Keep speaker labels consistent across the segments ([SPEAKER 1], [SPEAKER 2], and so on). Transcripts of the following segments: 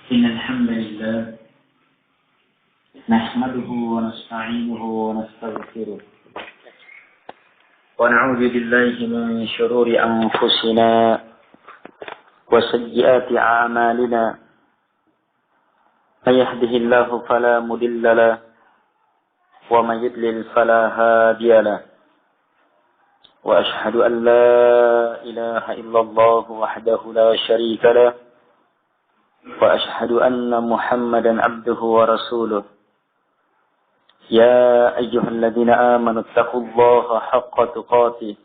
[SPEAKER 1] إن الحمد لله نحمده ونستعينه ونستغفره ونعوذ بالله من شرور أنفسنا وسيئات أعمالنا من يهده الله فلا مضل له ومن يضلل فلا هادي له وأشهد أن لا إله إلا الله وحده لا شريك له وأشهد أن محمدا عبده ورسوله يا أيها الذين آمنوا اتقوا الله حق تقاته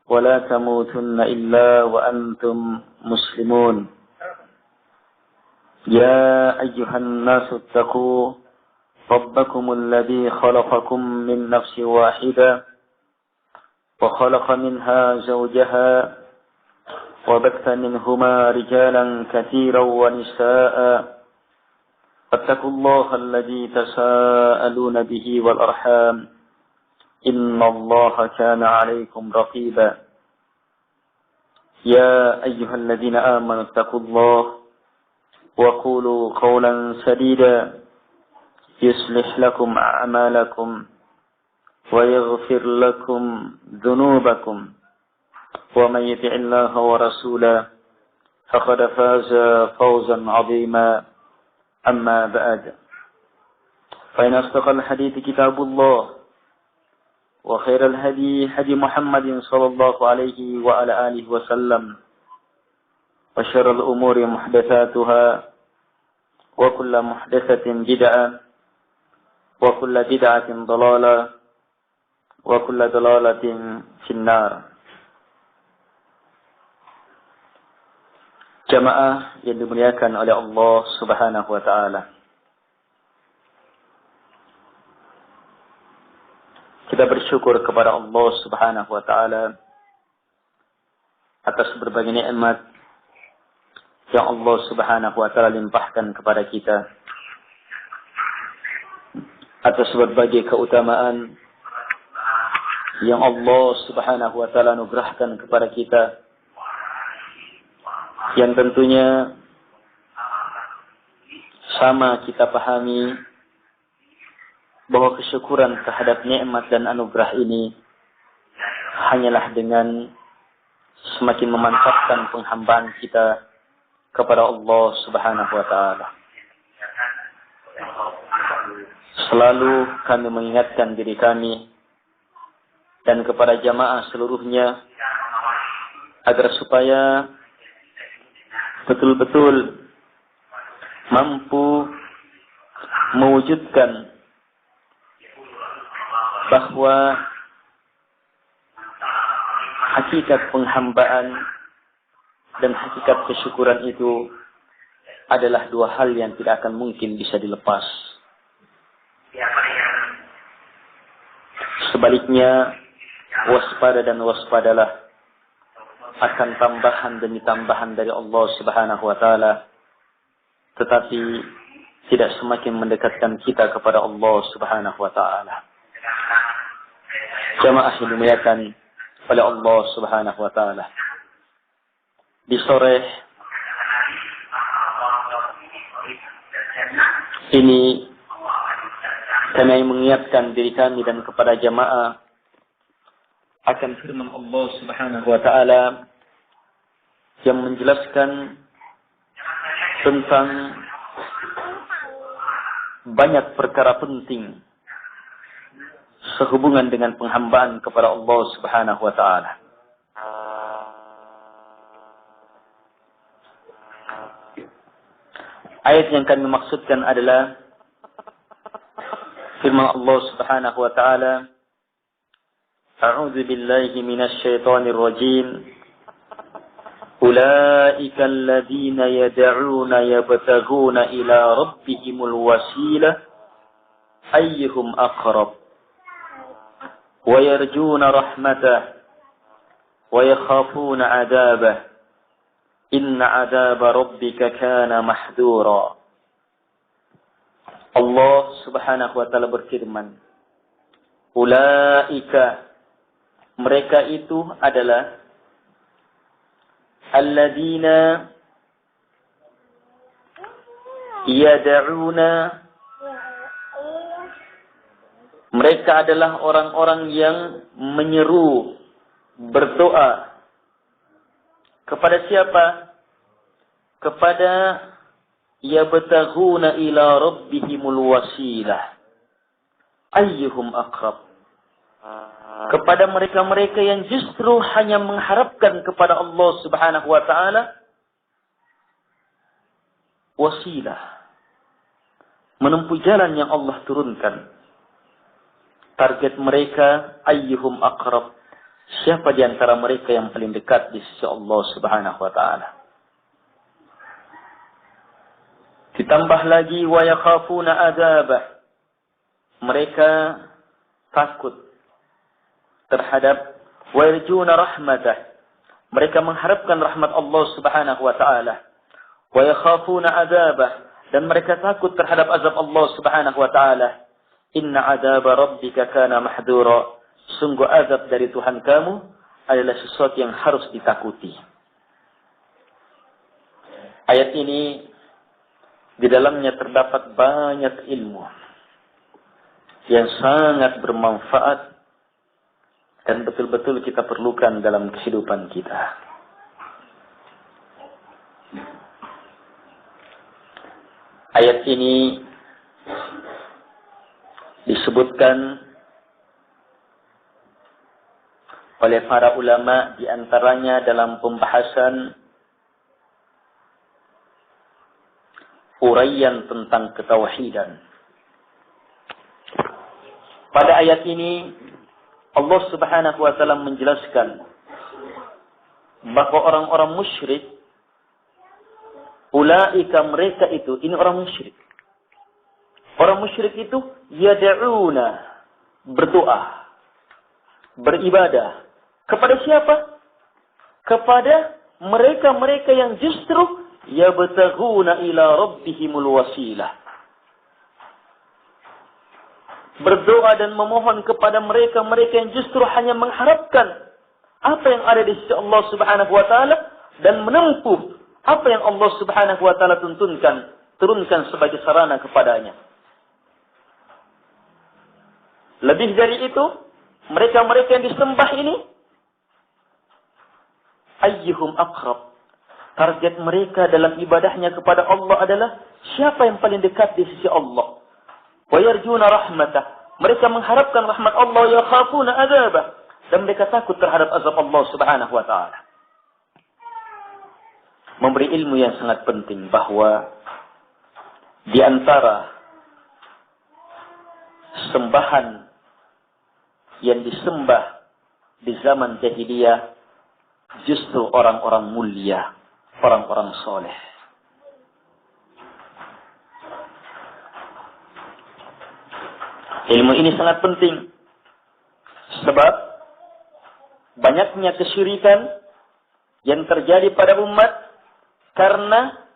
[SPEAKER 1] ولا تموتن إلا وأنتم مسلمون يا أيها الناس اتقوا ربكم الذي خلقكم من نفس واحدة وخلق منها زوجها وبث منهما رجالا كثيرا ونساء فاتقوا الله الذي تساءلون به والأرحام إن الله كان عليكم رقيبا يا أيها الذين آمنوا اتقوا الله وقولوا قولا سديدا يصلح لكم أعمالكم ويغفر لكم ذنوبكم ومن يطع الله ورسوله فقد فاز فوزا عظيما أما بعد فإن أصدق الحديث كتاب الله وخير الهدي هدي محمد صلى الله عليه وعلى آله وسلم وشر الأمور محدثاتها وكل محدثة بدعة وكل بدعة ضلالة وكل ضلالة في النار. Jamaah yang dimuliakan oleh Allah Subhanahu wa taala. Kita bersyukur kepada Allah Subhanahu wa taala atas berbagai nikmat yang Allah Subhanahu wa taala limpahkan kepada kita. Atas berbagai keutamaan yang Allah Subhanahu wa taala anugerahkan kepada kita, yang tentunya sama kita pahami bahwa kesyukuran terhadap nikmat dan anugerah ini hanyalah dengan semakin memantapkan penghambaan kita kepada Allah Subhanahu wa taala. Selalu kami mengingatkan diri kami dan kepada jamaah seluruhnya agar supaya betul-betul mampu mewujudkan bahwa hakikat penghambaan dan hakikat kesyukuran itu adalah dua hal yang tidak akan mungkin bisa dilepas. Sebaliknya, waspada dan waspadalah akan tambahan demi tambahan dari Allah Subhanahu wa taala, tetapi tidak semakin mendekatkan kita kepada Allah Subhanahu wa taala. Jamaah yang dimuliakan oleh Allah Subhanahu wa taala. Di sore ini kami mengingatkan diri kami dan kepada jamaah akan firman Allah Subhanahu wa taala yang menjelaskan tentang banyak perkara penting sehubungan dengan penghambaan kepada Allah Subhanahu wa taala. Ayat yang kami maksudkan adalah firman Allah Subhanahu wa taala, أعوذ بالله من الشيطان الرجيم أولئك الذين يدعون يبتغون إلى ربهم الوسيلة أيهم أقرب ويرجون رحمته ويخافون عذابه إن عذاب ربك كان محذورا. Allah Subhanahu wa taala berfirman, Ulaika, mereka itu adalah alladzina Yad'una, mereka adalah orang-orang yang menyeru, berdoa. Kepada siapa? Kepada yabtaghuna ila rabbihimul wasilah ayyuhum aqrab. Kepada mereka-mereka yang justru hanya mengharapkan kepada Allah Subhanahu wa taala wasilah, menempuh jalan yang Allah turunkan. Target mereka ayyuhum aqrab, siapa di antara mereka yang paling dekat di sisi Allah Subhanahu wa taala. Ditambah lagi wa yakhafuna adzabah, mereka takut terhadap wa yarjuna rahmatah, mereka mengharapkan rahmat Allah Subhanahu wa taala. Wa yakhafuna adzabah, dan mereka takut terhadap azab Allah Subhanahu wa taala. Inna adzaba rabbika kana mahdura, sungguh azab dari Tuhan kamu adalah sesuatu yang harus ditakuti. Ayat ini di dalamnya terdapat banyak ilmu yang sangat bermanfaat dan betul-betul kita perlukan dalam kehidupan kita. Ayat ini disebutkan oleh para ulama, di antaranya dalam pembahasan uraian tentang ketauhidan. Pada ayat ini Allah Subhanahu wa taala menjelaskan bahwa orang-orang musyrik, ulaika, mereka itu, ini orang musyrik. Orang musyrik itu yad'una, berdoa, beribadah. Kepada siapa? Kepada mereka-mereka yang justru yabtaghuna ila rabbihimul wasilah. Berdoa dan memohon kepada mereka-mereka yang justru hanya mengharapkan apa yang ada di sisi Allah Subhanahu wa taala dan menempuh apa yang Allah Subhanahu wa taala turunkan sebagai sarana kepadanya. Lebih dari itu, mereka-mereka yang disembah ini ayyuhum aqrab, target mereka dalam ibadahnya kepada Allah adalah siapa yang paling dekat di sisi Allah. Wa yarjuna rahmatah, mereka mengharapkan rahmat Allah, yakhafuna adzabah, dan mereka takut terhadap azab Allah Subhanahu wa taala. Memberi ilmu yang sangat penting bahwa di antara sembahan yang disembah di zaman jahiliyah justru orang-orang mulia, orang-orang soleh. Ilmu ini sangat penting sebab banyaknya kesyirikan yang terjadi pada umat karena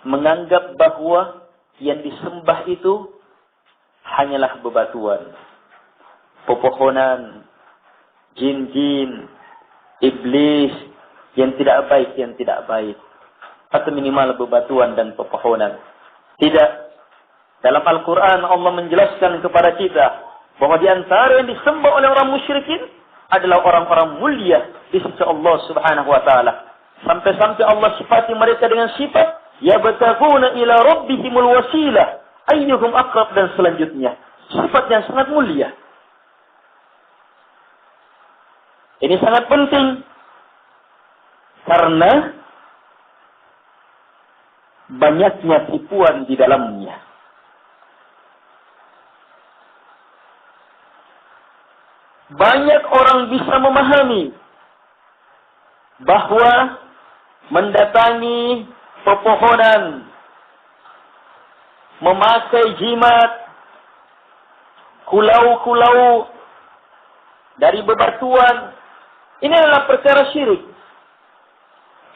[SPEAKER 1] menganggap bahwa yang disembah itu hanyalah bebatuan, pepohonan, jin-jin, iblis yang tidak baik, atau minimal bebatuan dan pepohonan. Tidak. Dalam Al-Quran Allah menjelaskan kepada kita bahwa di antara yang disembah oleh orang musyrikin adalah orang-orang mulia di sisi Allah Subhanahu wa taala. Sampai-sampai Allah sifati mereka dengan sifat yabtaghuna ila rabbihimul wasilah ayyuhum aqrab, dan selanjutnya sifat yang sangat mulia. Ini sangat penting karena banyaknya tipuan di dalamnya. Banyak orang bisa memahami bahwa mendatangi pepohonan, memakai jimat, kulau-kulau dari bebatuan, ini adalah perkara syirik.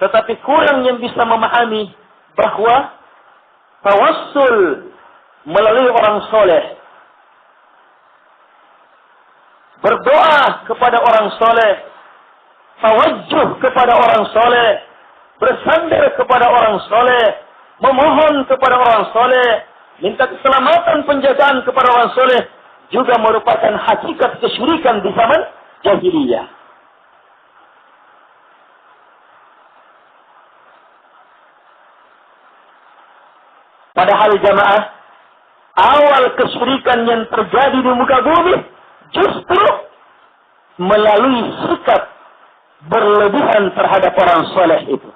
[SPEAKER 1] Tetapi kurang yang bisa memahami bahwa tawassul melalui orang soleh, berdoa kepada orang soleh, tawajjuh kepada orang soleh, bersandar kepada orang soleh, memohon kepada orang soleh, minta keselamatan penjagaan kepada orang soleh, juga merupakan hakikat kesyirikan di zaman jahiliyah. Padahal jamaah, awal kesyirikan yang terjadi di muka bumi justru melalui sikap berlebihan terhadap orang soleh itu.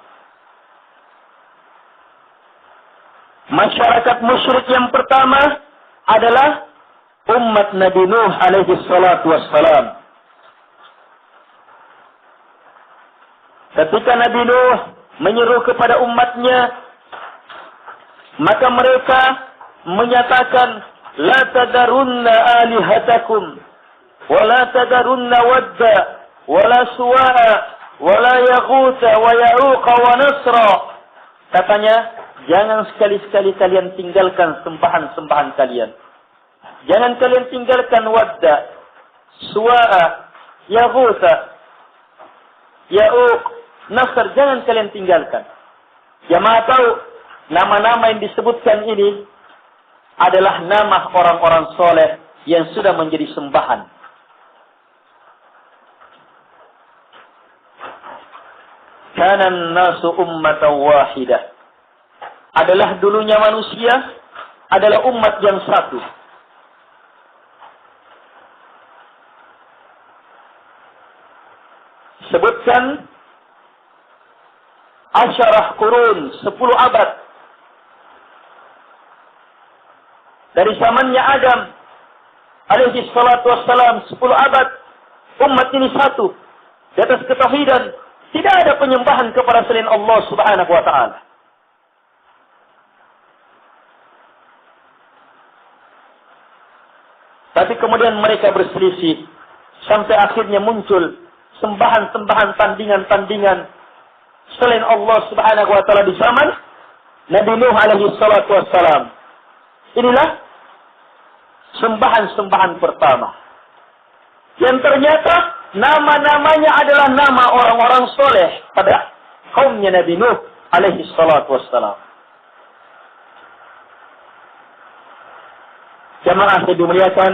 [SPEAKER 1] Masyarakat musyrik yang pertama adalah umat Nabi Nuh alaihi salatu wassalam. Ketika Nabi Nuh menyeru kepada umatnya, maka mereka menyatakan, la tadarunna alihatakum, wa la tadarunna wadda, wa la suwa'a, wa la yaghutha, wa ya'uqa, wa nasra. Katanya, jangan sekali-sekali kalian tinggalkan sembahan-sembahan kalian. Jangan kalian tinggalkan wadda, suwa'a, yaghutha, ya'uq, nasr. Jangan kalian tinggalkan. Jamaah tahu, nama-nama yang disebutkan ini adalah nama orang-orang soleh yang sudah menjadi sembahan. Kana an-nasu ummatan wahidah. Adalah dulunya manusia adalah umat yang satu. Sebutkan asyarah kurun, 10 abad. Dari zamannya Adam alaihi salatu wassalam, 10 abad umat ini satu di atas ketauhidan. Tidak ada penyembahan kepada selain Allah Subhanahu wa taala. Tapi kemudian mereka berselisih sampai akhirnya muncul sembahan-sembahan, tandingan-tandingan selain Allah Subhanahu wa taala di zaman Nabi Nuh alaihi salatu wassalam. Inilah sembahan-sembahan pertama. Yang ternyata nama-namanya adalah nama orang-orang soleh pada kaumnya Nabi Nuh alaihi salatu wassalam. Jamaah yang dimuliakan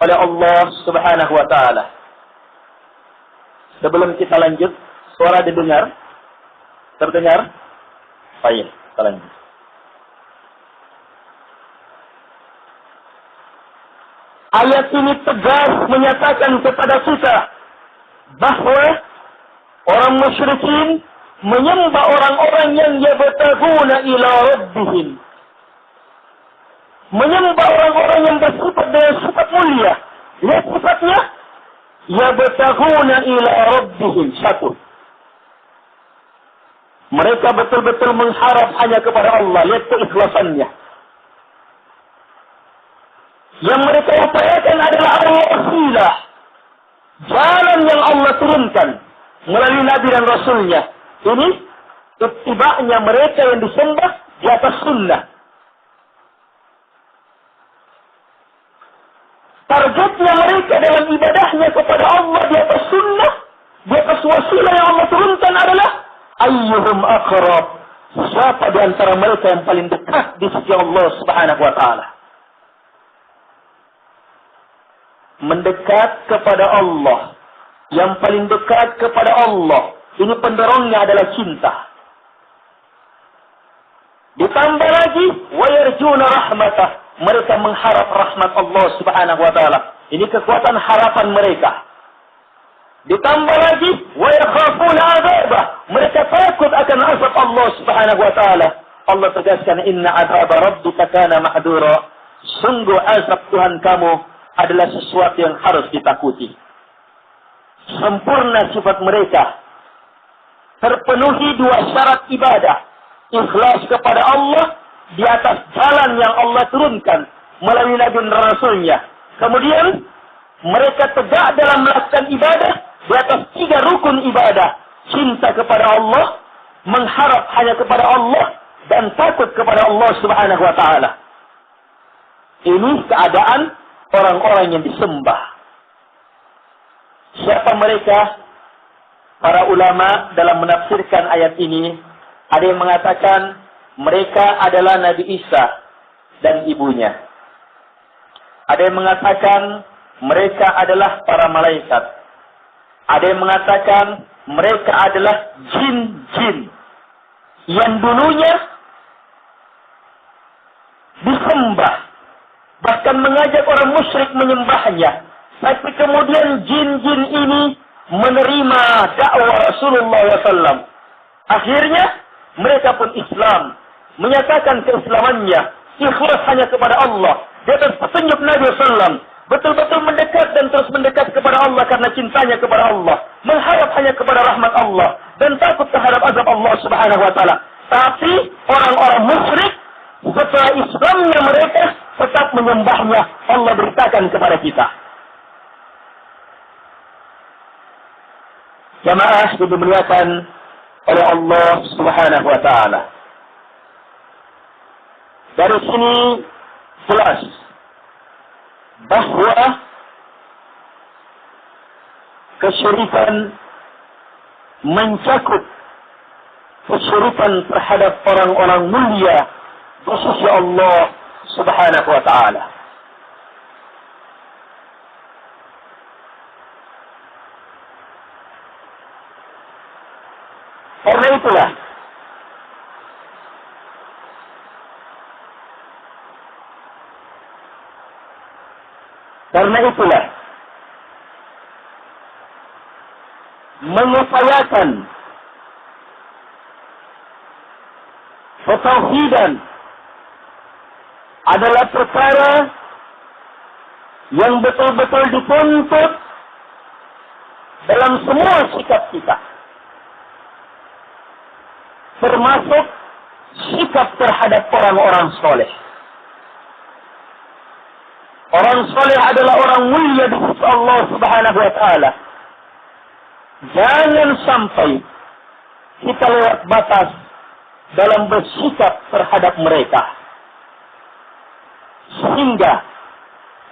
[SPEAKER 1] oleh Allah Subhanahu wa taala. Sebelum kita lanjut, suara didengar? Terdengar? Baik, kita lanjut. Ayat ini tegas menyatakan kepada kita bahwa orang musyrikin menyembah orang-orang yang yabtaguna ila rabbihim. Menyembah orang-orang yang bersifat dengan sifat mulia. Lihat sifatnya. Yabtaguna ila rabbihim. Satu. Mereka betul-betul mengharap hanya kepada Allah. Lihat keikhlasannya. Yang mereka upayakan adalah al-wasilah. Jalan yang Allah turunkan melalui Nabi dan Rasulnya. Ini ittiba'nya mereka yang disembah di atas sunnah. Targetnya mereka dalam ibadahnya kepada Allah di atas sunnah, di atas wasilah yang Allah turunkan adalah ayyuhum aqrab. Siapa di antara mereka yang paling dekat di sisi Allah Subhanahu wa taala? Mendekat kepada Allah. Yang paling dekat kepada Allah. Ini pendorongnya adalah cinta. Ditambah lagi, wa yarjuna rahmatah. Mereka mengharap rahmat Allah Subhanahu wa taala. Ini kekuatan harapan mereka. Ditambah lagi, wa yakhafuna adzabah. Mereka takut akan azab Allah Subhanahu wa taala. Allah tegaskan, inna adzab rabbika kana mahdura. Sungguh azab Tuhan kamu adalah sesuatu yang harus ditakuti. Sempurna sifat mereka. Terpenuhi 2 syarat ibadah. Ikhlas kepada Allah di atas jalan yang Allah turunkan melalui Nabi dan Rasulnya. Kemudian mereka tegak dalam melakukan ibadah di atas 3 rukun ibadah. Cinta kepada Allah, mengharap hanya kepada Allah, dan takut kepada Allah Subhanahu wa taala. Ini keadaan orang-orang yang disembah. Siapa mereka? Para ulama dalam menafsirkan ayat ini, ada yang mengatakan mereka adalah Nabi Isa dan ibunya. Ada yang mengatakan mereka adalah para malaikat. Ada yang mengatakan mereka adalah jin-jin yang dulunya disembah, bahkan mengajak orang musyrik menyembahnya. Tapi kemudian jin-jin ini menerima dakwah Rasulullah SAW. Akhirnya mereka pun Islam, menyatakan keislamannya, ikhlas hanya kepada Allah, di atas petunjuk Nabi SAW, betul-betul mendekat dan terus mendekat kepada Allah karena cintanya kepada Allah, mengharap hanya kepada rahmat Allah dan takut terhadap azab Allah Subhanahu wa taala. Tapi orang-orang musyrik setelah Islamnya mereka tetap menyembahnya. Allah beritakan kepada kita. Jamaah dimuliakan oleh Allah Subhanahu wa taala. Dari sini jelas bahwa kesyirikan mencakup kesyirikan terhadap orang-orang mulia di sisi Allah Subhanahu wa taala. Karena itulah mengupayakan ketauhidan adalah perkara yang betul-betul dituntut dalam semua sikap kita, termasuk sikap terhadap orang-orang soleh. Orang soleh adalah orang mulia di sisi Allah Subhanahu wa taala. Jangan sampai kita lewat batas dalam bersikap terhadap mereka, sehingga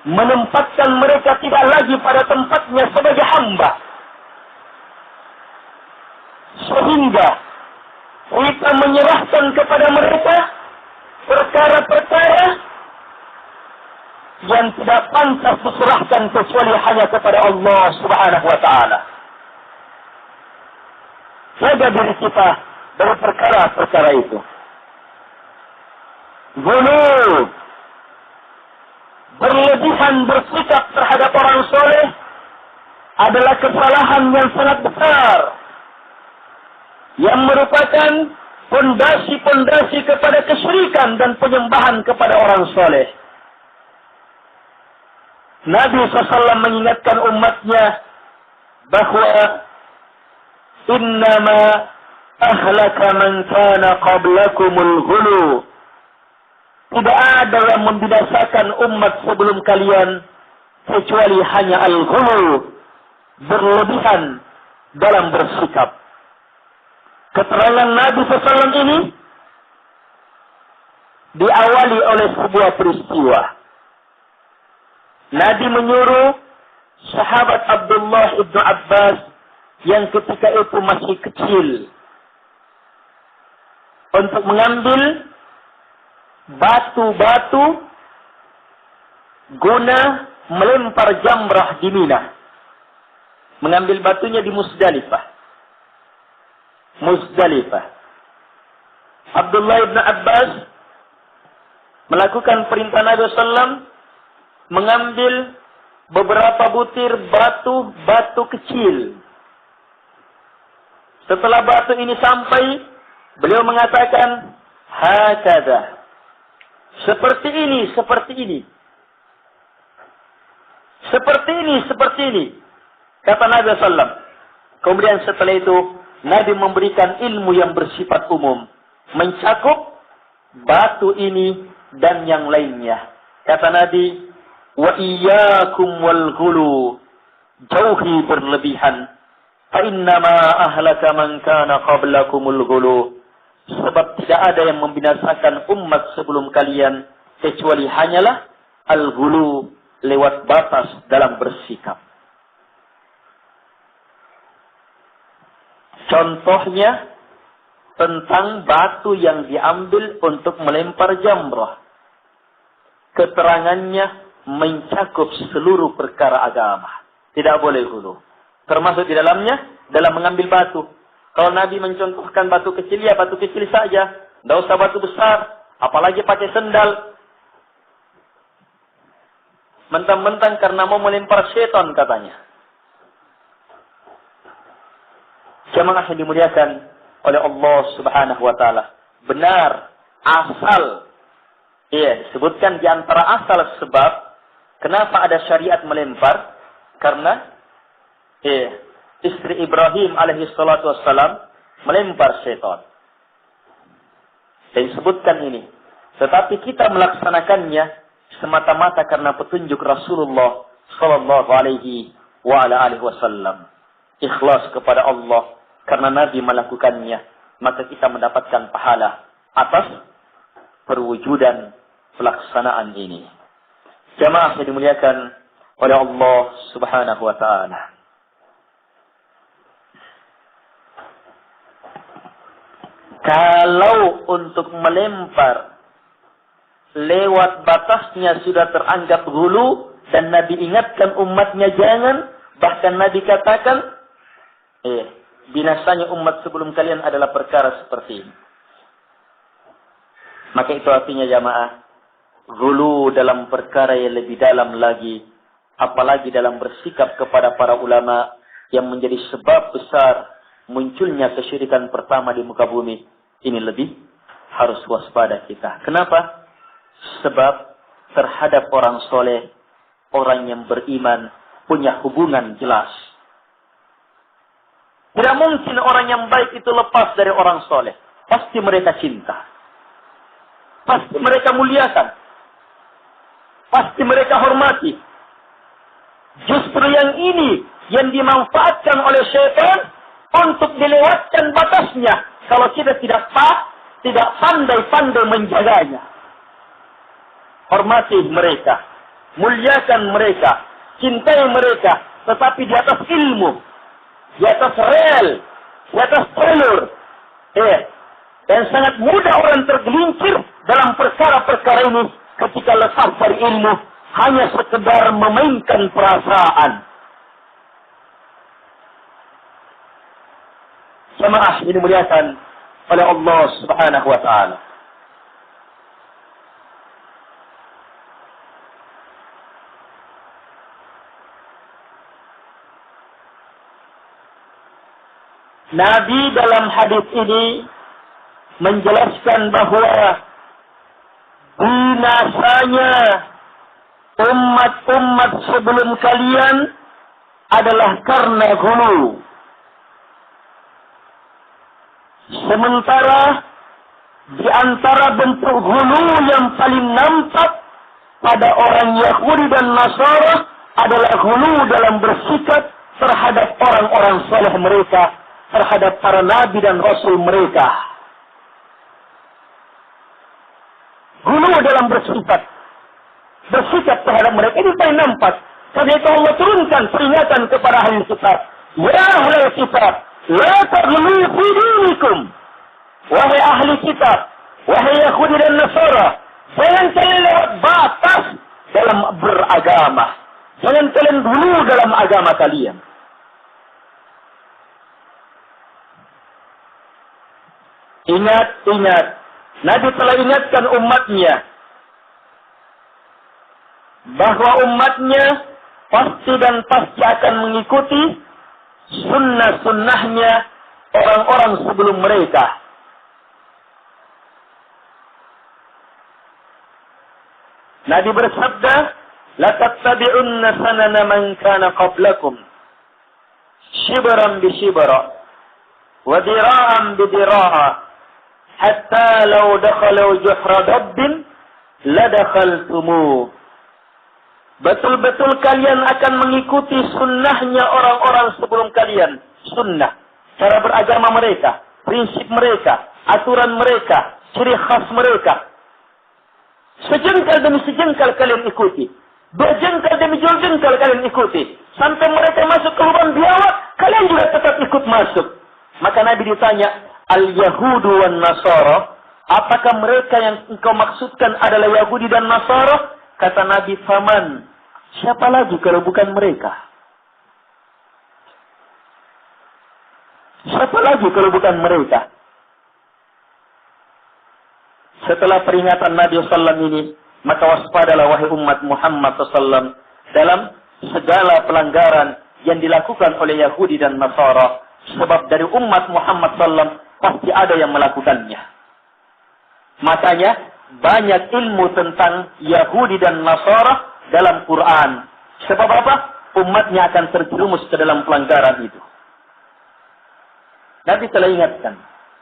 [SPEAKER 1] menempatkan mereka tidak lagi pada tempatnya sebagai hamba, sehingga kita menyerahkan kepada mereka perkara-perkara yang tidak pantas diserahkan kecuali hanya kepada Allah Subhanahu wa taala. Jaga diri kita dari perkara-perkara itu. Ghulu, berlebihan bersikap terhadap orang soleh adalah kesalahan yang sangat besar, yang merupakan pondasi-pondasi kepada kesyirikan dan penyembahan kepada orang soleh. Nabi SAW mengingatkan umatnya bahwa innama ahlaka man kana qablakumul ghulu. Tidak ada yang membinasakan umat sebelum kalian kecuali hanya al-ghulu, berlebihan dalam bersikap. Keterangan Nabi SAW ini diawali oleh sebuah peristiwa. Nabi menyuruh sahabat Abdullah ibnu Abbas yang ketika itu masih kecil untuk mengambil batu-batu guna melempar jamrah di Mina. Mengambil batunya di Muzdalifah. Abdullah ibnu Abbas melakukan perintah Nabi SAW, mengambil beberapa butir batu kecil. Setelah batu ini sampai, beliau mengatakan, hakada, seperti ini. Kata Nabi SAW. Kemudian setelah itu, Nabi memberikan ilmu yang bersifat umum, mencakup batu ini dan yang lainnya. Kata Nabi, wa iyyakum wal ghulu, jauhi berlebihan. Fa innama ahlaka man kana qablakumul ghulu. Sebab tidak ada yang membinasakan umat sebelum kalian kecuali hanyalah al-ghulu, lewat batas dalam bersikap. Contohnya tentang batu yang diambil untuk melempar jamrah. Keterangannya mencakup seluruh perkara agama. Tidak boleh hulu. Termasuk di dalamnya, dalam mengambil batu. Kalau Nabi mencontohkan batu kecil, ya batu kecil saja. Tidak usah batu besar. Apalagi pakai sendal. Mentang-mentang karena mau melempar setan katanya. Jamaah yang dimuliakan oleh Allah Subhanahu wa taala. Benar, asal. Iya, disebutkan di antara asal sebab kenapa ada syariat melempar? Karena istri Ibrahim alaihi salatu wassalam melempar setan. Dan disebutkan ini. Tetapi kita melaksanakannya semata-mata karena petunjuk Rasulullah sallallahu alaihi wasallam. Ikhlas kepada Allah. Karena Nabi melakukannya, maka kita mendapatkan pahala atas perwujudan pelaksanaan ini. Jamaah yang dimuliakan oleh Allah Subhanahu wa taala. Kalau untuk melempar lewat batasnya sudah teranggap hulu dan Nabi ingatkan umatnya jangan, bahkan Nabi katakan binasanya umat sebelum kalian adalah perkara seperti ini. Maka itu artinya jamaah, ghulu dalam perkara yang lebih dalam lagi, apalagi dalam bersikap kepada para ulama yang menjadi sebab besar munculnya kesyirikan pertama di muka bumi. Ini lebih harus waspada kita. Kenapa? Sebab terhadap orang soleh, orang yang beriman, punya hubungan jelas. Tidak mungkin orang yang baik itu lepas dari orang soleh. Pasti mereka cinta. Pasti mereka muliakan. Pasti mereka hormati. Justru yang ini yang dimanfaatkan oleh syaitan untuk dilewatkan batasnya. Kalau kita tidak pandai-pandai menjaganya. Hormati mereka. Muliakan mereka. Cintai mereka. Tetapi di atas ilmu. Di atas rel, di atas jalur. Dan sangat mudah orang tergelincir dalam perkara-perkara ini ketika lepas dari ilmu, hanya sekedar memainkan perasaan. Jamaah ini dimuliakan oleh Allah Subhanahu wa taala. Nabi dalam hadis ini menjelaskan bahwa binasanya umat-umat sebelum kalian adalah karena ghulu. Sementara di antara bentuk ghulu yang paling nampak pada orang Yahudi dan Nasara adalah ghulu dalam bersikap terhadap orang-orang saleh mereka, terhadap para nabi dan rasul mereka. Ghulu dalam bersikap terhadap mereka ini paling nampak. Karena itu Allah turunkan peringatan kepada ahli kitab. Ya ahli kitab, la taghlu fi dinikum. Wahai ahli kitab, wahai Yahudi dan Nasara, jangan kalian lewat batas dalam beragama. Jangan kalian ghulu dalam agama kalian. Ingat, Nabi telah ingatkan umatnya bahwa umatnya pasti dan pasti akan mengikuti sunnah-sunnahnya orang-orang sebelum mereka. Nabi bersabda, "La tattabi'unna sanana man kana qablakum, shibran bi shibra, wa dira'an bi dira'a." Hatta law dakhalu juhra dabbin la dakhaltumuh. Betul-betul kalian akan mengikuti sunnahnya orang-orang sebelum kalian. Sunnah, cara beragama mereka, prinsip mereka, aturan mereka, ciri khas mereka. Sejengkal demi sejengkal kalian ikuti. Berjengkal demi jengkal kalian ikuti. Sampai mereka masuk ke lubang biawak, kalian juga tetap ikut masuk. Maka Nabi ditanya, al-Yahudu wan Nasara, apakah mereka yang engkau maksudkan adalah Yahudi dan Nasara? Kata Nabi, faman, siapa lagi kalau bukan mereka? Siapa lagi kalau bukan mereka? Setelah peringatan Nabi SAW ini, maka waspadalah wahai umat Muhammad SAW dalam segala pelanggaran yang dilakukan oleh Yahudi dan Nasara. Sebab dari umat Muhammad SAW pasti ada yang melakukannya. Makanya banyak ilmu tentang Yahudi dan Nasara dalam Quran. Sebab apa? Umatnya akan terjerumus ke dalam pelanggaran itu. Nabi telah ingatkan.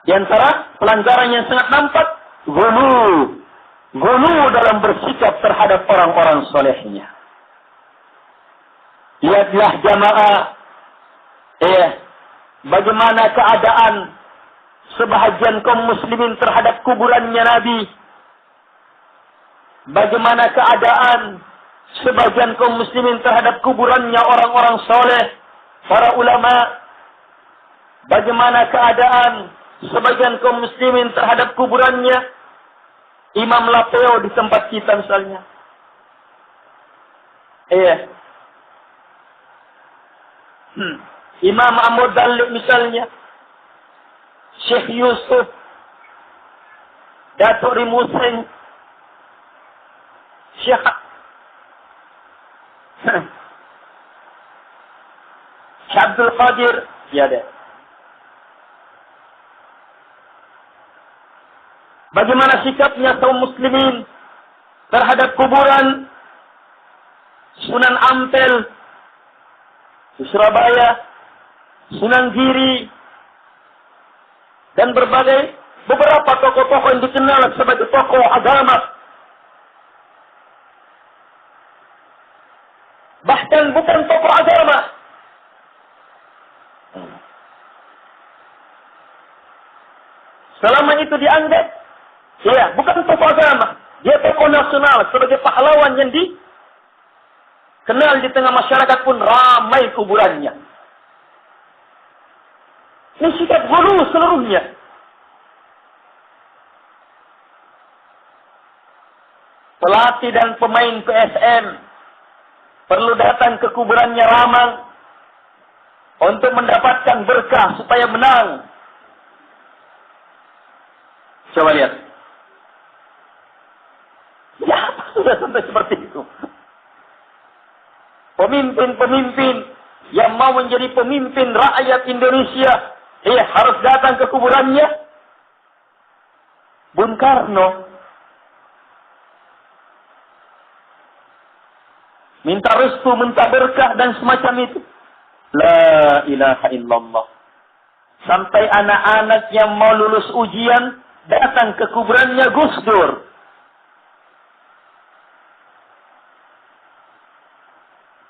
[SPEAKER 1] Di antara pelanggaran yang sangat nampak, Gulu dalam bersikap terhadap orang-orang solehnya. Lihatlah jamaah, bagaimana keadaan sebahagian kaum muslimin terhadap kuburannya Nabi. Bagaimana keadaan sebagian kaum muslimin terhadap kuburannya orang-orang soleh, para ulama. Bagaimana keadaan sebagian kaum muslimin terhadap kuburannya Imam Lapeo di tempat kita misalnya. Imam Ahmad Dalil misalnya. Syekh Yusuf. Datuk Rimusin. Syekh Abdul Qadir. Ya ada. Bagaimana sikapnya kaum muslimin terhadap kuburan Sunan Ampel di Surabaya, Sunan Giri, dan beberapa tokoh-tokoh yang dikenal sebagai tokoh agama. Bahkan bukan tokoh agama. Selama itu dianggap bukan tokoh agama. Dia tokoh nasional sebagai pahlawan yang dikenal di tengah masyarakat pun ramai kuburannya. Ini sikap gulu seluruhnya. Pelatih dan pemain PSM perlu datang ke kuburannya Ramang untuk mendapatkan berkah supaya menang. Coba lihat. Ya, sudah sampai seperti itu. Pemimpin-pemimpin yang mau menjadi pemimpin rakyat Indonesia, harus datang ke kuburannya. Bung Karno minta restu, minta berkah dan semacam itu. La ilaha illallah. Sampai anak-anak yang mau lulus ujian datang ke kuburannya Gus Dur.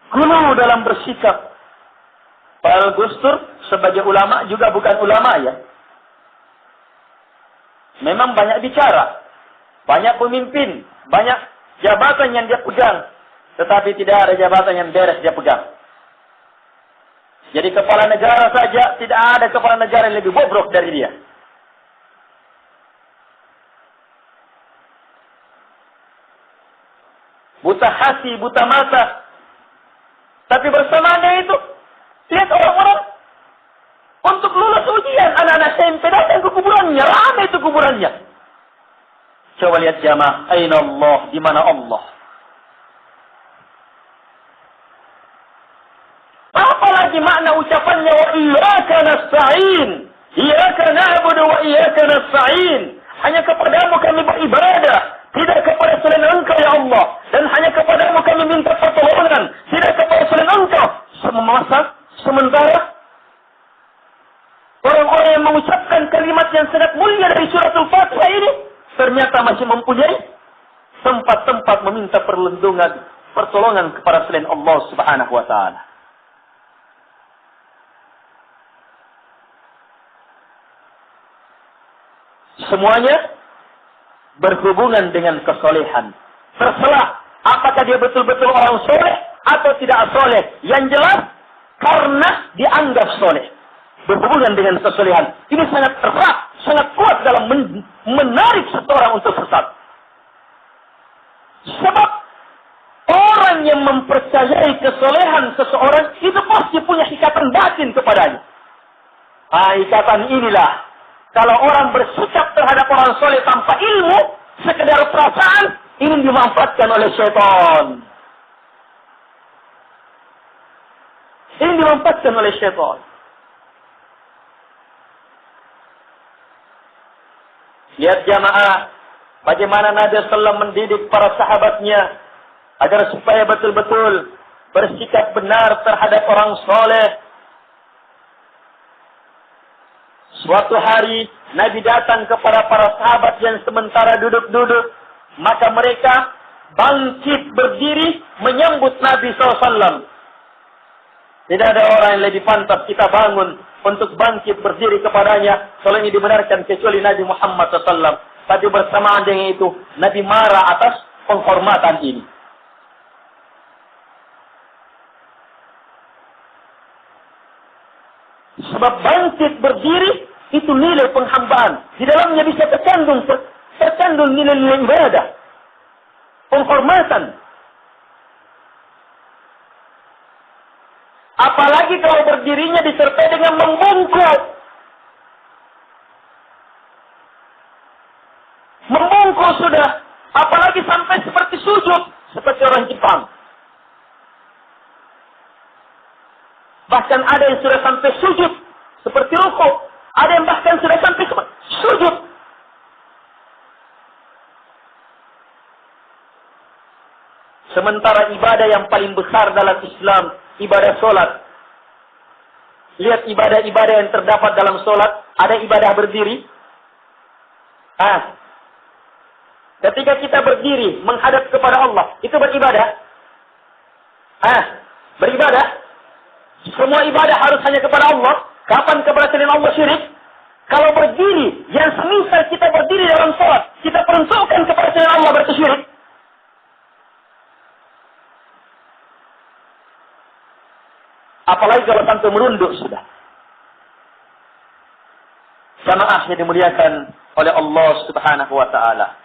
[SPEAKER 1] Gulu dalam bersikap. Padahal Gus Dur sebagai ulama juga bukan ulama ya. Memang banyak bicara. Banyak pemimpin. Banyak jabatan yang dia pegang. Tetapi tidak ada jabatan yang beres dia pegang. Jadi kepala negara saja tidak ada kepala negara yang lebih bobrok dari dia. Buta hati, buta mata. Tapi bersamanya itu, lihat orang-orang untuk lulus ujian, anak-anak SMP datang ke kuburannya, ramai itu kuburannya. Coba lihat jamaah, aina Allah, di mana Allah? Apalagi makna ucapannya wa iyyaka nasta'in, iyyaka na'budu wa iyyaka nasta'in. Hanya kepadamu kami beribadah. Tidak kepada selain Engkau ya Allah. Dan hanya kepadamu kami minta pertolongan. Tidak kepada selain Engkau. Sementara orang-orang yang mengucapkan kalimat yang sangat mulia dari surat Al-Fatihah ini ternyata masih mempunyai tempat-tempat meminta perlindungan, pertolongan kepada selain Allah Subhanahu wa taala. Semuanya berhubungan dengan kesolehan. Terserah apakah dia betul-betul orang soleh atau tidak soleh. Yang jelas karena dianggap soleh. Berhubungan dengan kesolehan. Ini sangat erat sangat kuat dalam menarik seseorang untuk sesat. Sebab orang yang mempercayai kesolehan seseorang itu pasti punya ikatan batin kepadanya. Ikatan inilah kalau orang bersikap terhadap orang soleh tanpa ilmu, sekedar perasaan, ini dimanfaatkan oleh syaitan. Ini dimanfaatkan oleh syaitan. Lihat jamaah, bagaimana Nabi SAW mendidik para sahabatnya agar supaya betul-betul bersikap benar terhadap orang soleh. Suatu hari Nabi datang kepada para sahabat yang sementara duduk-duduk, maka mereka bangkit berdiri menyambut Nabi SAW. Tidak ada orang yang lebih pantas kita bangun untuk bangkit berdiri kepadanya kalau ini dibenarkan kecuali Nabi Muhammad SAW. Tapi bersamaan dengan itu, Nabi marah atas penghormatan ini. Sebab bangkit berdiri itu nilai penghambaan. Di dalamnya bisa terkandung nilai-nilai ibadah, penghormatan. Apalagi kalau berdirinya disertai dengan membungkuk. Membungkuk sudah. Apalagi sampai seperti sujud. Seperti orang Jepang. Bahkan ada yang sudah sampai sujud. Seperti rukuk. Ada yang bahkan sudah sampai sujud. Sementara ibadah yang paling besar dalam Islam, ibadah solat. Lihat ibadah-ibadah yang terdapat dalam solat. Ada ibadah berdiri. Ketika kita berdiri menghadap kepada Allah, itu beribadah. Beribadah. Semua ibadah harus hanya kepada Allah. Kapan kepada selain Allah syirik? Kalau berdiri, yang semisal kita berdiri dalam solat, kita peruntukkan kepada selain Allah berarti syirik. Apalagi kalau sampai merunduk sudah. Jamaah yang dimuliakan oleh Allah Subhanahu wa taala.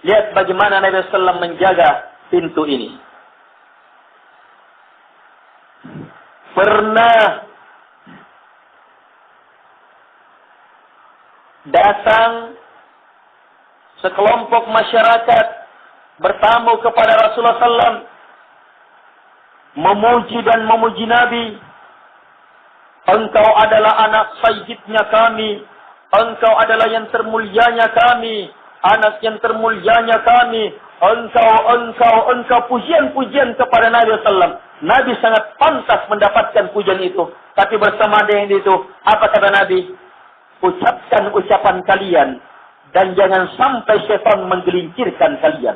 [SPEAKER 1] Lihat bagaimana Nabi SAW menjaga pintu ini. Pernah datang sekelompok masyarakat bertamu kepada Rasulullah SAW, memuji dan memuji Nabi. Engkau adalah anak sayyidnya kami, engkau adalah yang termulianya kami, anak yang termulianya kami, engkau pujian-pujian kepada Nabi SAW. Nabi sangat pantas mendapatkan pujian itu. Tapi bersama dengan itu, apa kata Nabi? Ucapkan ucapan kalian dan jangan sampai syaitan menggelincirkan kalian.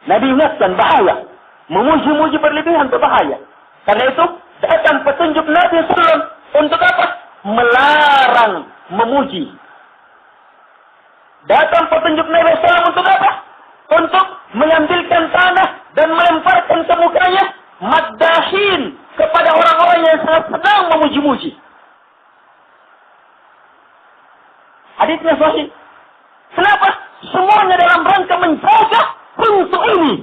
[SPEAKER 1] Nabi ingatkan bahaya. Memuji-muji berlebihan berbahaya. Karena itu, datang petunjuk Nabi SAW. Untuk apa? Melarang memuji. Datang petunjuk Nabi SAW untuk apa? Untuk mengambilkan tanah dan melemparkan ke mukanya maddahin kepada orang-orang yang sangat sedang memuji-muji. Hadisnya sahih. Kenapa? Semuanya dalam rangka menjaga pintu ini.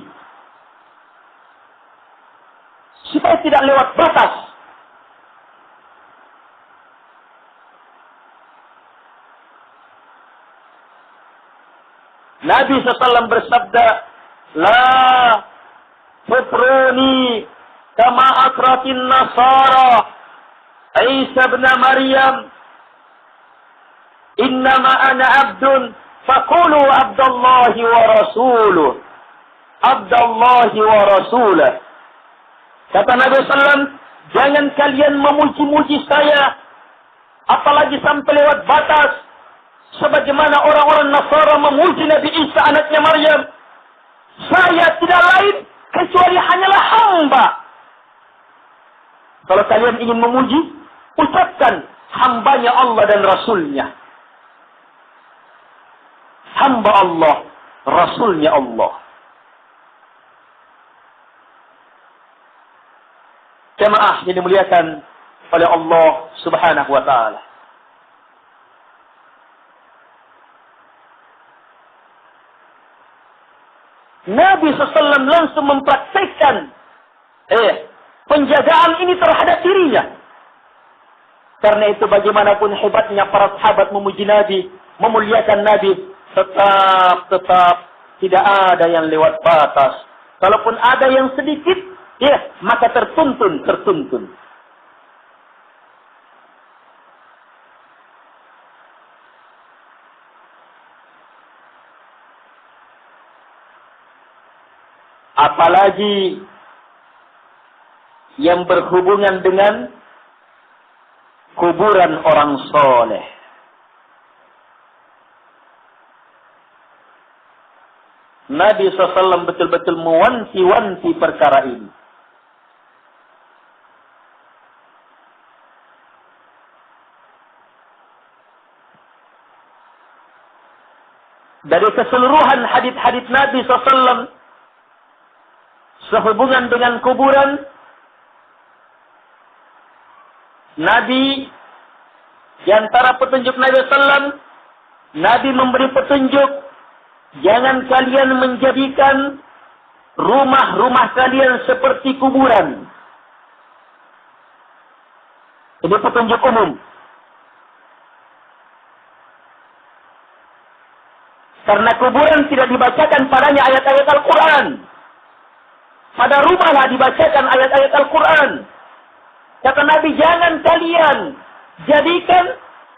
[SPEAKER 1] Supaya tidak lewat batas. Nabi SAW bersabda, La tutruni kama atratin nasara Isa bin Maryam. Innama ana abdun faqulu abdallahi wa rasuluh. Abdallahi wa rasulah. Kata Nabi SAW, jangan kalian memuji-muji saya, apalagi sampai lewat batas. Sebagaimana orang-orang Nasara memuji Nabi Isa anaknya Maryam. Saya tidak lain kecuali hanyalah hamba. Kalau kalian ingin memuji, ucapkan hambanya Allah dan Rasulnya. Hamba Allah, Rasulnya Allah. Jamaah yang dimuliakan oleh Allah Subhanahu wa taala. Nabi SAW langsung mempraktikkan penjagaan ini terhadap dirinya. Karena itu bagaimanapun hebatnya para sahabat memuji Nabi, memuliakan Nabi, tetap tidak ada yang lewat batas. Kalaupun ada yang sedikit, maka tertuntun. Apalagi yang berhubungan dengan kuburan orang soleh. Nabi SAW betul-betul mewanti-wanti perkara ini. Dari keseluruhan hadits-hadits Nabi SAW sehubungan dengan kuburan, Nabi di antara petunjuk Nabi SAW, Nabi memberi petunjuk, jangan kalian menjadikan rumah-rumah kalian seperti kuburan. Ini petunjuk umum. Karena kuburan tidak dibacakan padanya ayat-ayat Al-Quran. Pada rumahlah dibacakan ayat-ayat Al-Quran. Kata Nabi, jangan kalian jadikan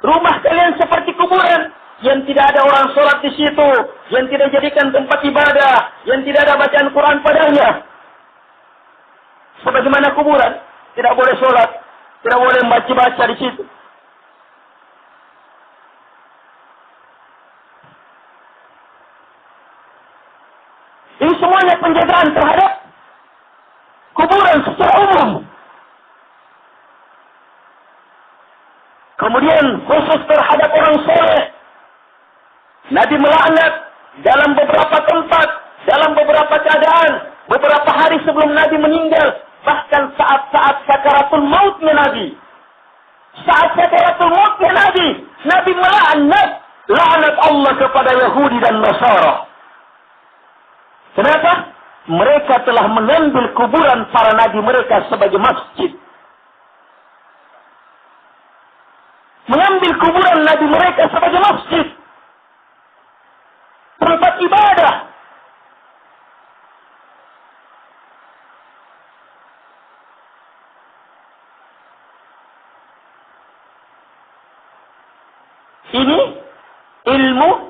[SPEAKER 1] rumah kalian seperti kuburan. Yang tidak ada orang sholat di situ. Yang tidak jadikan tempat ibadah. Yang tidak ada bacaan Quran padanya. Sebagaimana kuburan. Tidak boleh sholat. Tidak boleh membaca-baca di situ. Ini semuanya penjagaan terhadap kuburan secara umum. Kemudian khusus terhadap orang soleh, Nabi melaknat dalam beberapa tempat, dalam beberapa keadaan, beberapa hari sebelum Nabi meninggal, bahkan saat-saat sakaratul mautnya Nabi. Saat sakaratul mautnya Nabi melaknat laknat Allah kepada Yahudi dan Nasara. Kenapa? Mereka telah mengambil kuburan para nabi mereka sebagai masjid. Mengambil kuburan nabi mereka sebagai masjid. Tempat ibadah. Ini ilmu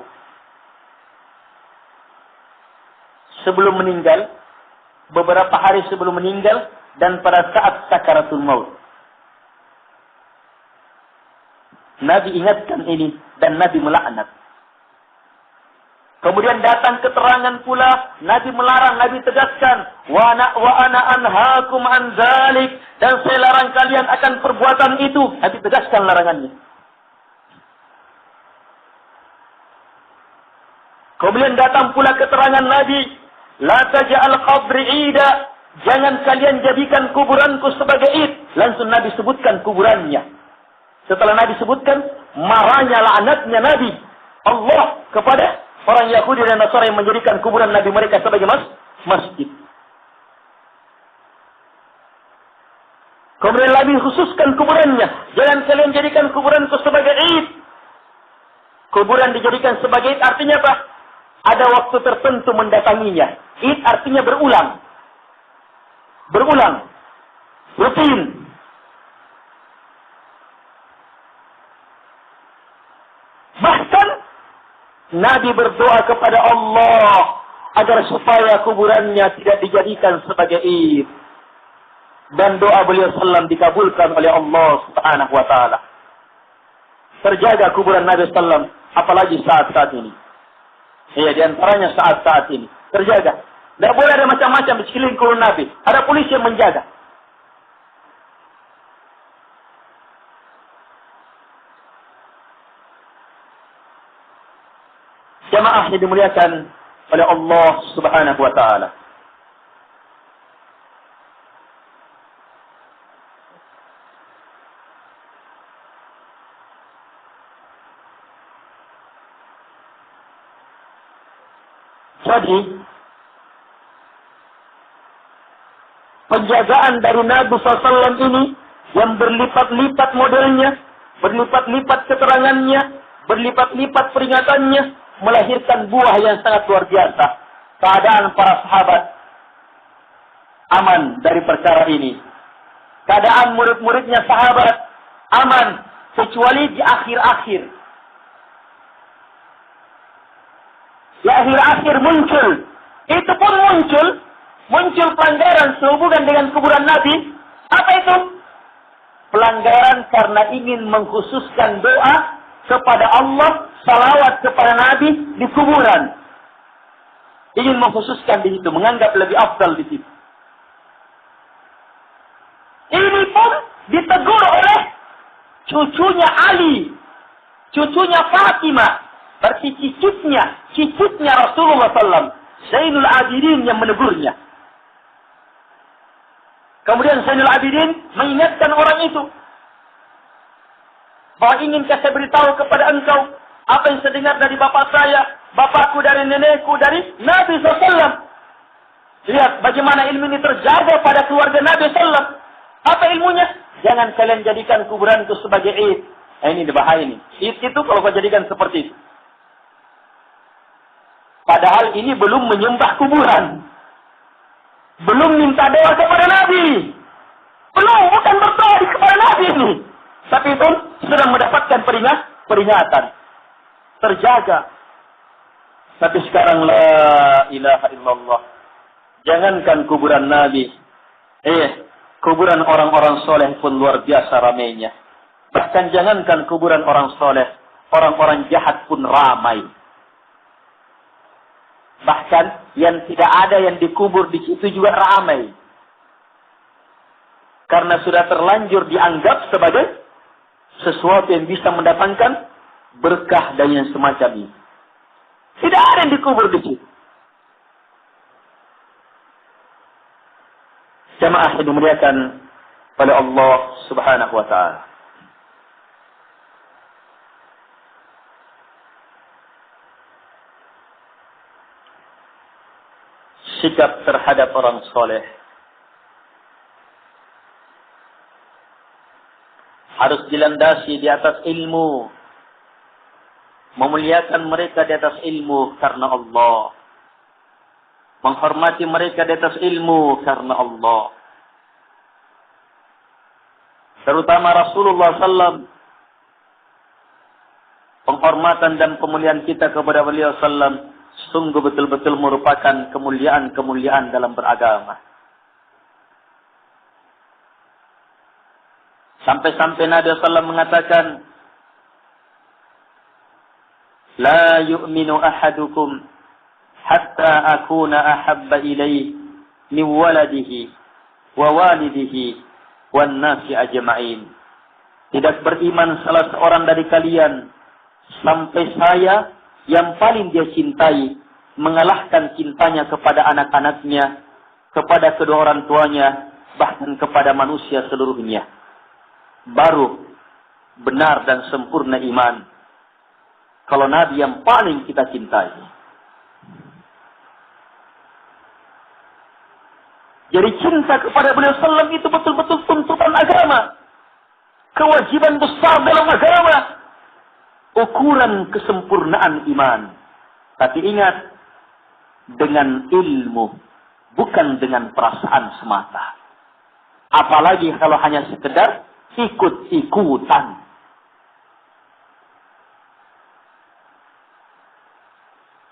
[SPEAKER 1] sebelum meninggal, beberapa hari sebelum meninggal, dan pada saat sakaratul maut. Nabi ingatkan ini, dan Nabi melaknat. Kemudian datang keterangan pula, Nabi melarang, Nabi tegaskan, wa ana anhaakum an dzalik, dan saya larang kalian akan perbuatan itu. Nabi tegaskan larangannya. Kemudian datang pula keterangan Nabi, la taj'al qabri ida, jangan kalian jadikan kuburanku sebagai id. Langsung Nabi sebutkan kuburannya. Setelah Nabi sebutkan, marahnya, laknatnya Nabi Allah kepada orang Yahudi dan Nasara yang menjadikan kuburan Nabi mereka sebagai masjid. Kemudian Nabi khususkan kuburannya, jangan kalian jadikan kuburanku sebagai id. Kuburan dijadikan sebagai id artinya apa? Ada waktu tertentu mendatanginya. Id artinya berulang. Berulang. Rutin. Bahkan Nabi berdoa kepada Allah agar supaya kuburannya tidak dijadikan sebagai id. Dan doa beliau sallam dikabulkan oleh Allah Subhanahu wa taala. Terjaga kuburan Nabi sallam apalagi saat-saat ini. Iya, di antaranya saat-saat ini. Terjaga. Tidak boleh ada macam-macam di sekeliling kubur Nabi. Ada polisi yang menjaga. Jamaah yang dimuliakan oleh Allah Subhanahu wa taala. Jadi, penjagaan dari Nabi SAW ini yang berlipat-lipat modelnya, berlipat-lipat keterangannya, berlipat-lipat peringatannya, melahirkan buah yang sangat luar biasa. Keadaan para sahabat aman dari perkara ini. Keadaan murid-muridnya sahabat aman, kecuali di akhir-akhir. Di akhir-akhir muncul. Itu pun muncul pelanggaran sehubungan dengan kuburan Nabi. Apa itu? Pelanggaran karena ingin mengkhususkan doa kepada Allah, salawat kepada Nabi di kuburan. Ingin mengkhususkan di situ, menganggap lebih afdal di situ. Ini pun ditegur oleh cucunya Ali, cucunya Fatimah, berarti cicitnya Rasulullah SAW, Zainul Abidin yang menegurnya. Kemudian Zainul Abidin mengingatkan orang itu, bahwa inginkah saya beritahu kepada engkau apa yang saya dengar dari bapak saya, bapakku dari nenekku, dari Nabi SAW. Lihat bagaimana ilmu ini terjaga pada keluarga Nabi SAW. Apa ilmunya? Jangan kalian jadikan kuburanku sebagai id. Ini bahaya ini. Id itu kalau kau jadikan seperti itu. Padahal ini belum menyembah kuburan. Belum minta doa kepada Nabi. Belum, bukan berdoa kepada Nabi ini. Tapi itu sudah mendapatkan peringatan. Terjaga. Tapi sekarang la ilaha illallah. Jangankan kuburan Nabi. Kuburan orang-orang soleh pun luar biasa ramainya. Bahkan jangankan kuburan orang soleh, orang-orang jahat pun ramai. Bahkan yang tidak ada yang dikubur di situ juga ramai. Karena sudah terlanjur dianggap sebagai sesuatu yang bisa mendatangkan berkah dan yang semacam ini. Tidak ada yang dikubur di situ. Jamaah yang dimuliakan oleh Allah Subhanahu wa taala. Sikap terhadap orang soleh harus dilandasi di atas ilmu. Memuliakan mereka di atas ilmu karena Allah. Menghormati mereka di atas ilmu karena Allah. Terutama Rasulullah SAW. Penghormatan dan pemuliaan kita kepada beliau SAW sungguh betul-betul merupakan kemuliaan-kemuliaan dalam beragama. Sampai-sampai Nabi SAW mengatakan, La yu'minu ahadukum hatta akuna ahabba ilaih min waladihi wa walidihi wan nasi ajma'in. Tidak beriman salah seorang dari kalian sampai saya yang paling dia cintai mengalahkan cintanya kepada anak-anaknya, kepada kedua orang tuanya, bahkan kepada manusia seluruhnya. Baru benar dan sempurna iman kalau Nabi yang paling kita cintai. Jadi cinta kepada beliau sallam itu betul-betul tuntutan agama. Kewajiban besar dalam agama. Ukuran kesempurnaan iman. Tapi ingat, dengan ilmu. Bukan dengan perasaan semata. Apalagi kalau hanya sekedar ikut-ikutan.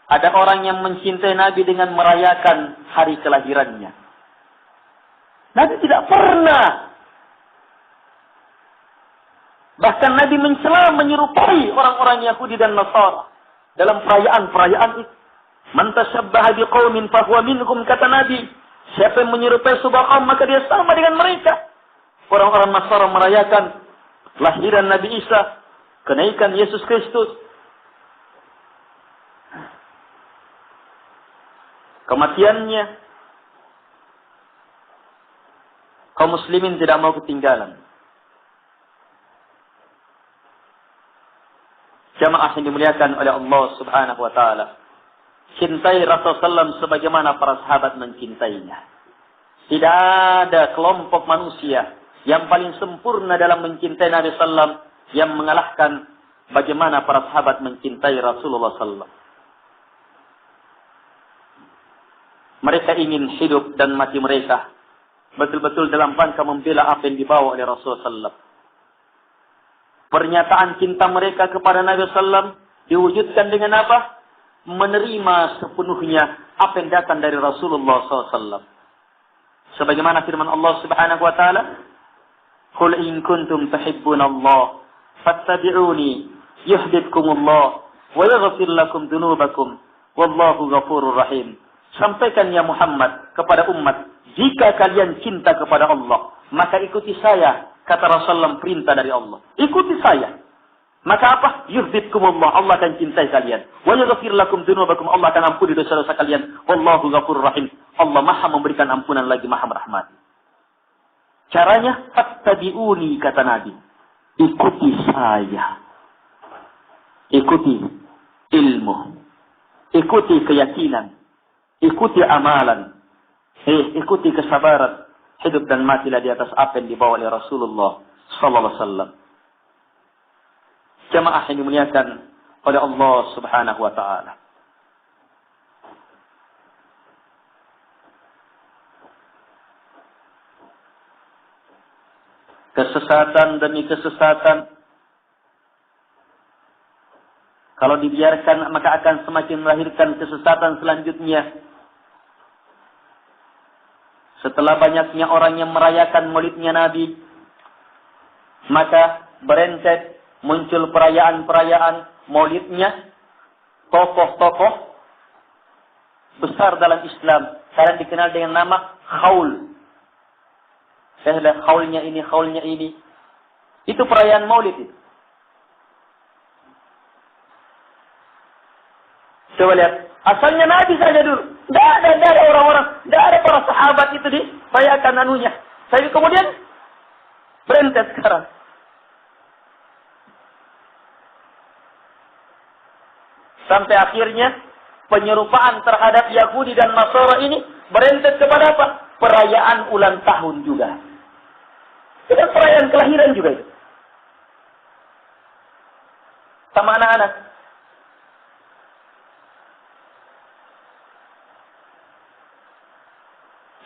[SPEAKER 1] Ada orang yang mencintai Nabi dengan merayakan hari kelahirannya. Nabi tidak pernah. Bahkan Nabi mencela, menyerupai orang-orang Yahudi dan Nasara dalam perayaan-perayaan itu. Man tashabbaha biqaumin fahuwa minhum, kata Nabi. Siapa yang menyerupai sebuah kaum maka dia sama dengan mereka. Orang-orang Nasara merayakan kelahiran Nabi Isa, kenaikan Yesus Kristus, kematiannya. Kaum muslimin tidak mau ketinggalan. Jamaah yang dimuliakan oleh Allah Subhanahu wa taala. cintai Rasulullah SAW sebagaimana para sahabat mencintainya. Tidak ada kelompok manusia yang paling sempurna dalam mencintai Nabi SAW yang mengalahkan bagaimana para sahabat mencintai Rasulullah SAW. Mereka ingin hidup dan mati mereka betul-betul dalam rangka membela apa yang dibawa oleh Rasulullah SAW. Pernyataan cinta mereka kepada Nabi SAW diwujudkan dengan apa? Menerima sepenuhnya apa yang datang dari Rasulullah SAW. Sebagaimana firman Allah Subhanahu wa taala, "Qul in kuntum tuhibbunallah fattabi'uni yuhibbukumullah wa yaghfir lakum dzunubakum wallahu ghafurur rahim." Sampaikan ya Muhammad kepada umat, jika kalian cinta kepada Allah, maka ikuti saya, kata Rasulullah, perintah dari Allah. Ikuti saya. Maka apa? Yuhibbukumullah, Allah akan cintai kalian. Wa yaghfir lakum dzunubakum, Allah akan ampuni dosa-dosa kalian. Wallahu ghafurur rahim. Allah Maha memberikan ampunan lagi Maha merahmati. Caranya fattabi'uni, kata Nabi. Ikuti saya. Ikuti ilmu. Ikuti keyakinan. Ikuti amalan. Ikuti kesabaran. Hidup dan matilah di atas apa yang dibawa oleh Rasulullah sallallahu alaihi wasallam. Jamaah yang dimuliakan oleh Allah Subhanahu wa taala. Kesesatan demi kesesatan, kalau dibiarkan maka akan semakin melahirkan kesesatan selanjutnya. Setelah banyaknya orang yang merayakan maulidnya Nabi, maka berentet muncul perayaan-perayaan maulidnya tokoh-tokoh besar dalam Islam. Sekarang dikenal dengan nama khaul. Khaulnya ini, khaulnya ini. Itu perayaan maulid itu. Coba lihat. Asalnya Nabi saja dulu. Tidak ada orang-orang. Tidak ada para sahabat itu dirayakan anunya. Tapi kemudian berentet sekarang. Sampai akhirnya penyerupaan terhadap Yahudi dan Nasara ini berentet kepada apa? Perayaan ulang tahun juga. Itu perayaan kelahiran juga itu. Sama anak-anak.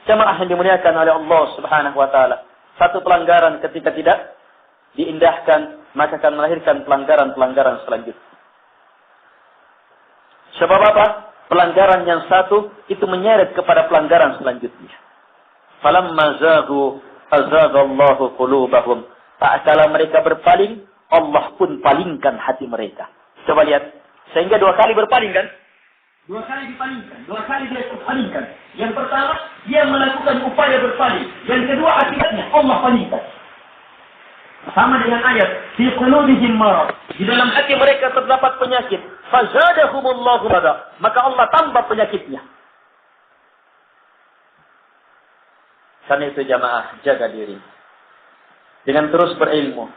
[SPEAKER 1] Jamaah yang dimuliakan oleh Allah Subhanahu wa taala. Satu pelanggaran ketika tidak diindahkan, maka akan melahirkan pelanggaran-pelanggaran selanjutnya. Sebab apa? Pelanggaran yang satu itu menyeret kepada pelanggaran selanjutnya. Falamma zaghu azaghallahu qulubahum. Tak kala mereka berpaling, Allah pun palingkan hati mereka. Coba lihat, sehingga dua kali berpaling kan? Dua kali dipalingkan, dua kali dia palingkan. Yang pertama, dia melakukan upaya berpaling. Yang kedua, akibatnya Allah palingkan. Sama dengan ayat, fi qulubihim marad. Di dalam hati mereka terdapat penyakit. Fazadahumullahu marada. Maka Allah tambah penyakitnya. Karena itu jamaah, jaga diri. Dengan terus berilmu.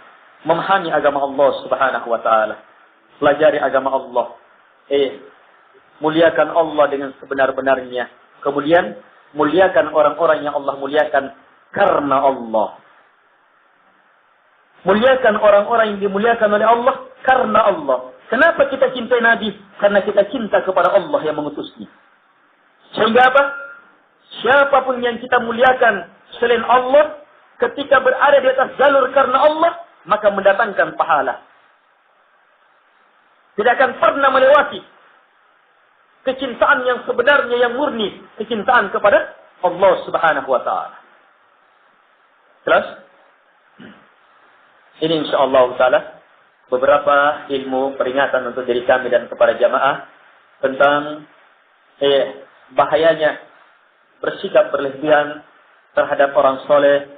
[SPEAKER 1] Memahami agama Allah Subhanahu wa ta'ala. Pelajari agama Allah. Muliakan Allah dengan sebenar-benarnya. Kemudian, muliakan orang-orang yang Allah muliakan karena Allah. Muliakan orang-orang yang dimuliakan oleh Allah karena Allah. Kenapa kita cintai Nabi? Karena kita cinta kepada Allah yang mengutusnya. Sehingga apa? Siapapun yang kita muliakan selain Allah, ketika berada di atas jalur karena Allah, maka mendatangkan pahala. Tidak akan pernah melewati kecintaan yang sebenarnya, yang murni. Kecintaan kepada Allah Subhanahu wa ta'ala. Jelas? Ini insyaAllah ta'ala beberapa ilmu peringatan untuk diri kami dan kepada jamaah tentang bahayanya bersikap berlebihan terhadap orang soleh,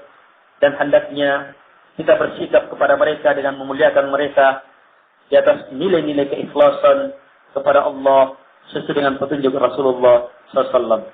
[SPEAKER 1] dan hendaknya kita bersikap kepada mereka dengan memuliakan mereka di atas nilai-nilai keikhlasan kepada Allah sesuai dengan petunjuk Rasulullah SAW.